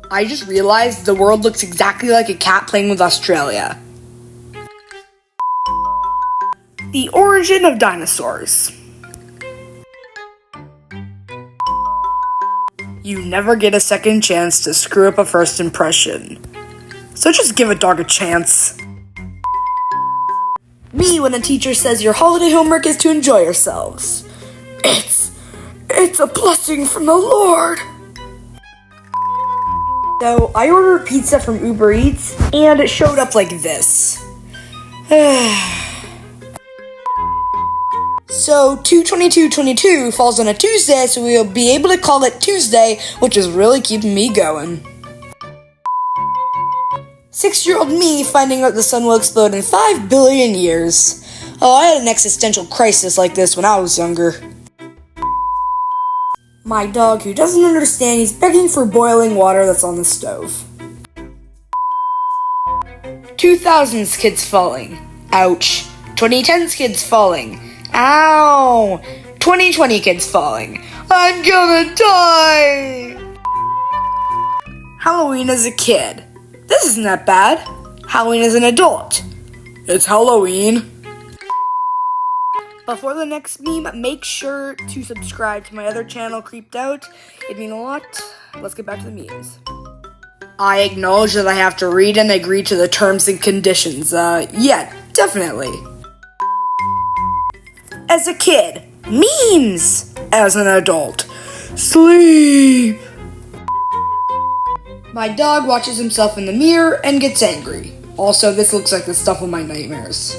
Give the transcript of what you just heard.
I just realized the world looks exactly like a cat playing with Australia. The origin of dinosaurs. You never get a second chance to screw up a first impression. So just give a dog a chance. Me when a teacher says your holiday homework is to enjoy yourselves. It's a blessing from the Lord. So I ordered pizza from Uber Eats and it showed up like this. So 2/22/22 falls on a Tuesday, so we'll be able to call it Tuesday, which is really keeping me going. 6-year-old me finding out the sun will explode in 5 billion years. Oh, I had an existential crisis like this when I was younger. My dog, who doesn't understand, he's begging for boiling water that's on the stove. 2000s kids falling. Ouch. 2010s kids falling. Ow! 2020 kids falling. I'm gonna die! Halloween as a kid. This isn't that bad. Halloween as an adult. It's Halloween. Before the next meme, make sure to subscribe to my other channel, Creeped Out. It'd mean a lot. Let's get back to the memes. I acknowledge that I have to read and agree to the terms and conditions. Yeah, definitely. As a kid, memes. As an adult, sleep. My dog watches himself in the mirror and gets angry. Also, this looks like the stuff of my nightmares.